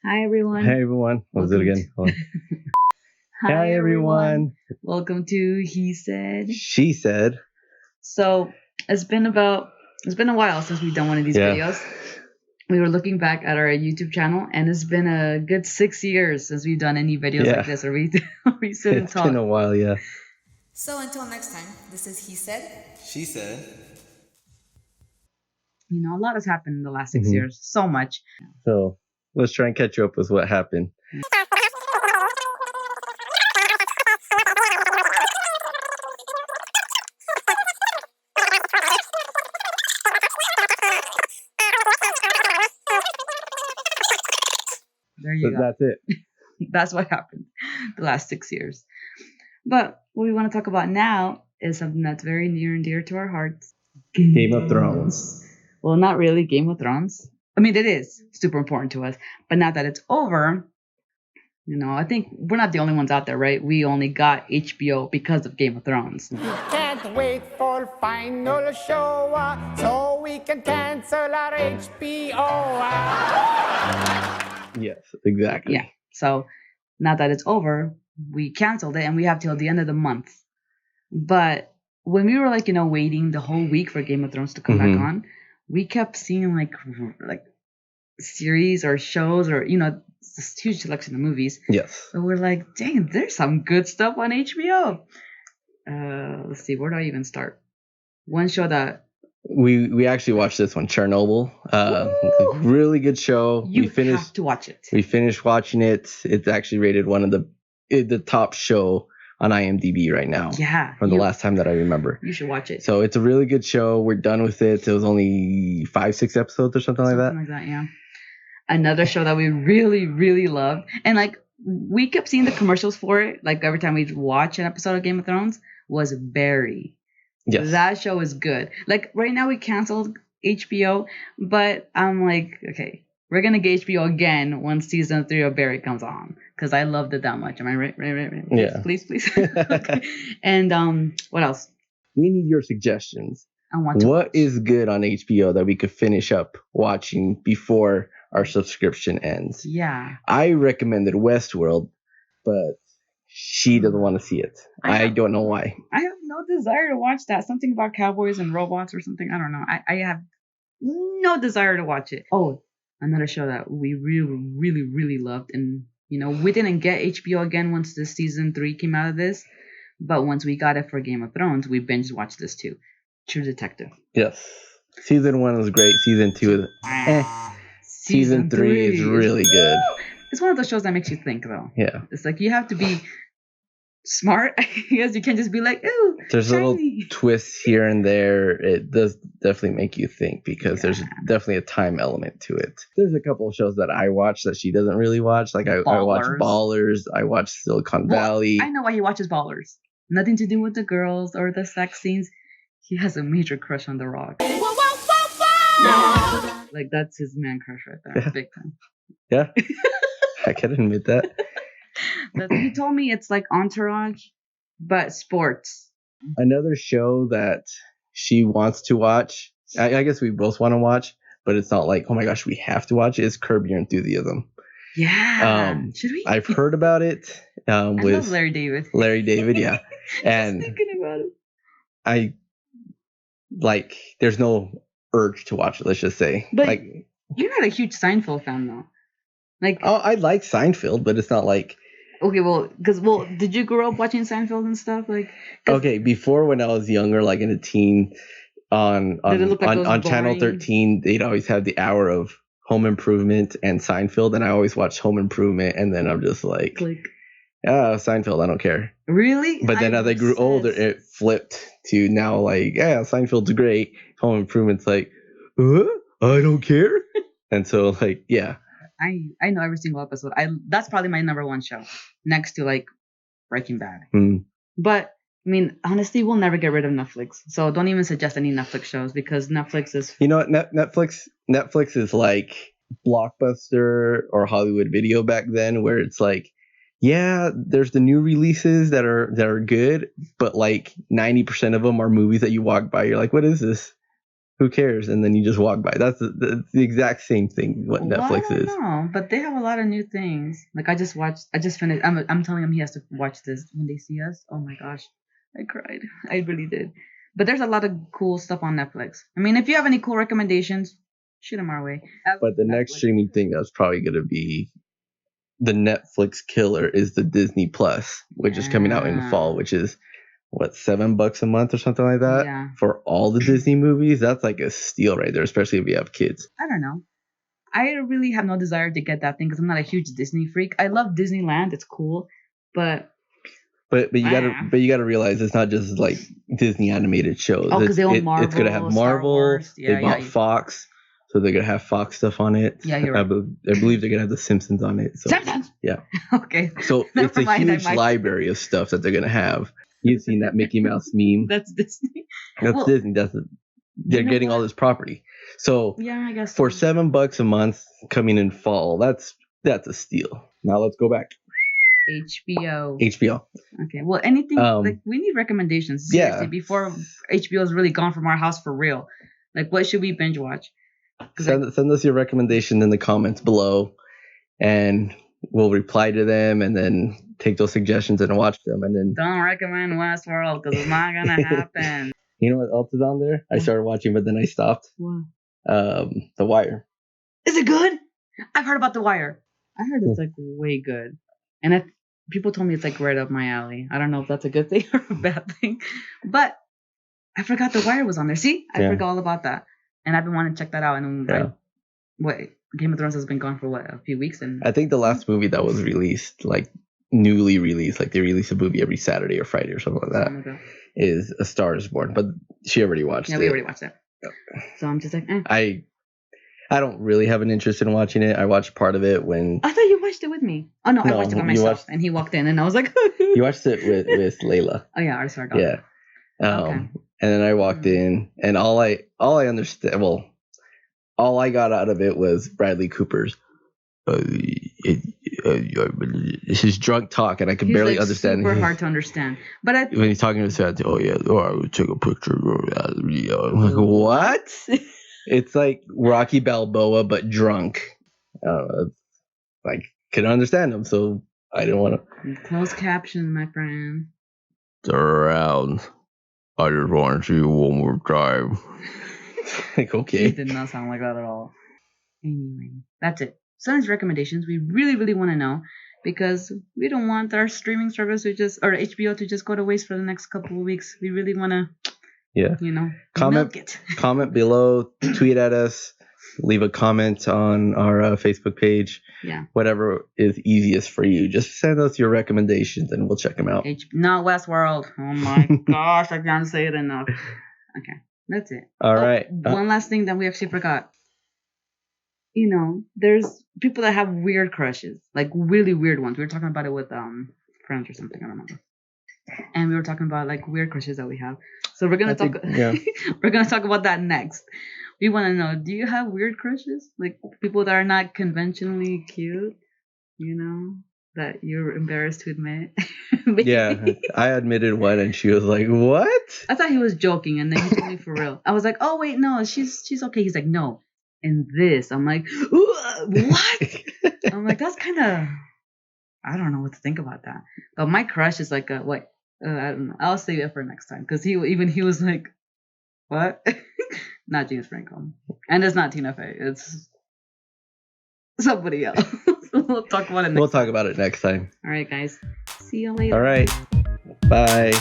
Hi everyone. Hey everyone. Let's do it again. Hold on. Hi everyone. Welcome to He Said. She said. So it's been a while since we've done one of these videos. We were looking back at our YouTube channel, and it's been a good 6 years since we've done any videos like this, or we sit and talk. It's been a while, yeah. So until next time, this is He Said. She said. You know, a lot has happened in the last 6 years. So much. So let's try and catch you up with what happened. There you go. That's it. That's what happened the last 6 years. But what we want to talk about now is something that's very near and dear to our hearts. Game of Thrones. Well, not really Game of Thrones. I mean, it is super important to us. But now that it's over, you know, I think we're not the only ones out there, right? We only got HBO because of Game of Thrones. Can't wait for final show so we can cancel our HBO. Yes, exactly. Yeah. So now that it's over, we canceled it and we have till the end of the month. But when we were waiting the whole week for Game of Thrones to come back on, we kept seeing like series or shows or, this huge selection of movies. Yes. So we're like, dang, there's some good stuff on HBO. Let's see, where do I even start? One show that we actually watched this one, Chernobyl. Really good show. You have to watch it. We finished watching it. It's actually rated one of the top show on IMDb right now. Yeah. From the last time that I remember. You should watch it. So it's a really good show. We're done with it. It was only 5-6 episodes or something like that. Something like that, yeah. Another show that we really, really loved. And we kept seeing the commercials for it. Like every time we watch an episode of Game of Thrones was Barry. Yes. That show is good. Like right now we canceled HBO, but I'm like, okay, we're going to get HBO again when season 3 of Barry comes on. Because I loved it that much. Am I right? Right. Yeah. Please. Okay. And what else? We need your suggestions. I want to What is good on HBO that we could finish up watching before our subscription ends? Yeah. I recommended Westworld, but she doesn't want to see it. I don't know why. I have no desire to watch that. Something about cowboys and robots or something. I don't know. I have no desire to watch it. Oh, another show that we really, really, really loved. And, we didn't get HBO again once the season 3 came out of this. But once we got it for Game of Thrones, we binge watched this too. True Detective. Yes. Season 1 was great. Season 2 is Season 3 is really good. It's one of those shows that makes you think, though. Yeah. It's like you have to be smart. I guess you can't just be like, ooh, there's shiny. Little twists here and there. It does definitely make you think because there's definitely a time element to it. There's a couple of shows that I watch that she doesn't really watch. Like I watch Ballers. I watch Silicon Valley. I know why he watches Ballers. Nothing to do with the girls or the sex scenes. He has a major crush on The Rock. Like that's his man crush right there. Yeah. Big time. Yeah. I can admit that. He told me it's like Entourage, but sports. Another show that she wants to watch, I guess we both want to watch, but it's not like, oh my gosh, we have to watch it, is Curb Your Enthusiasm. Yeah. Should we? I've heard about it. I with love Larry David. Larry David, yeah. And Just thinking about it. There's no urge to watch it, let's just say. But you're not a huge Seinfeld fan, though. I like Seinfeld, but it's not like... Okay, did you grow up watching Seinfeld and stuff? Okay, before when I was younger, like in a teen, on Channel 13, they'd always have the hour of Home Improvement and Seinfeld, and I always watched Home Improvement, and then I'm just like, Seinfeld, I don't care. Really? But then as I grew older, it flipped to now Seinfeld's great. Home Improvement's like, I don't care. And so yeah. I know every single episode. That's probably my number one show, next to Breaking Bad. But I mean, honestly, we'll never get rid of Netflix. So don't even suggest any Netflix shows because Netflix is. You know what? Netflix is like Blockbuster or Hollywood Video back then, where it's like, yeah, there's the new releases that are good, but 90% of them are movies that you walk by, you're like, what is this? who cares? And then you just walk by. That's the exact same thing what Netflix is. No, but they have a lot of new things. Like I just finished. I'm telling him he has to watch this when they see us. Oh my gosh, I cried. I really did. But there's a lot of cool stuff on Netflix. I mean, if you have any cool recommendations, shoot them our way. But the next streaming thing that's probably going to be the Netflix killer is the Disney Plus, which is coming out in fall, which is what, $7 a month or something like that? Yeah. For all the Disney movies. That's like a steal right there, especially if you have kids. I don't know. I really have no desire to get that thing because I'm not a huge Disney freak. I love Disneyland. It's cool. But you gotta realize it's not just like Disney animated shows. Oh, because they own Marvel. It's gonna have Marvel. They bought Fox, so they're gonna have Fox stuff on it. Yeah, you're right. I believe they're gonna have The Simpsons on it. So, Simpsons. Yeah. Okay. So it's a huge library of stuff that they're gonna have. You've seen that Mickey Mouse meme? That's Disney. That's Disney. They're getting all this property. So yeah, I guess for $7 a month coming in fall, that's a steal. Now let's go back. HBO. Okay. Well, anything like we need recommendations. Seriously, before HBO is really gone from our house for real. Like, what should we binge watch? Send us your recommendation in the comments below, and we'll reply to them, and then take those suggestions and watch them. And then don't recommend Westworld because it's not gonna happen. You know what else is on there? I started watching, but then I stopped. What? The Wire. Is it good? I've heard about The Wire. I heard it's like way good, and people told me it's like right up my alley. I don't know if that's a good thing or a bad thing, but I forgot The Wire was on there. See, I forgot all about that, and I've been wanting to check that out. And Game of Thrones has been gone for a few weeks, and I think the last movie that was released, like newly released, like they release a movie every Saturday or Friday or something like that, is A Star Is Born. But she already watched it. Yeah, we already watched it. So I'm just like, I don't really have an interest in watching it. I watched part of it when I thought you watched it with me. Oh no, I watched it by myself, and he walked in, and I was like, you watched it with Layla. Oh yeah, our dog. Yeah. And then I walked in, and all I understand, well, all I got out of it was Bradley Cooper's his drunk talk, and I could barely understand. Super hard to understand. But when he's talking to his friends, I would take a picture. I'm like, what? It's like Rocky Balboa, but drunk. I don't know. I couldn't understand him, so I didn't want to. Closed caption, my friend. Turn around. I just want to see you one more time. Like, okay. It did not sound like that at all. Anyway, that's it. Send us recommendations. We really, really want to know, because we don't want our streaming service or HBO to just go to waste for the next couple of weeks. We really want to, milk it. Comment below, tweet at us, leave a comment on our Facebook page. Yeah. Whatever is easiest for you. Just send us your recommendations and we'll check them out. Not Westworld. Oh my gosh, I can't say it enough. Okay, that's it. All right. One last thing that we actually forgot. There's people that have weird crushes, like really weird ones. We were talking about it with friends or something. I don't remember. And we were talking about like weird crushes that we have. So we're gonna we're gonna talk about that next. We want to know: do you have weird crushes, like people that are not conventionally cute? That you're embarrassed to admit. Yeah, I admitted one, and she was like, "What?" I thought he was joking, and then he told me for real. I was like, "Oh wait, no, she's okay." He's like, "No." And this, I'm like, what? I'm like, that's kind of, I don't know what to think about that. But my crush is like I don't know. I'll save it for next time, because he was like, what? Not James Franco, and it's not Tina Fey. It's somebody else. We'll talk about it next time. We'll talk about it next time. All right, guys. See you later. All right. Bye.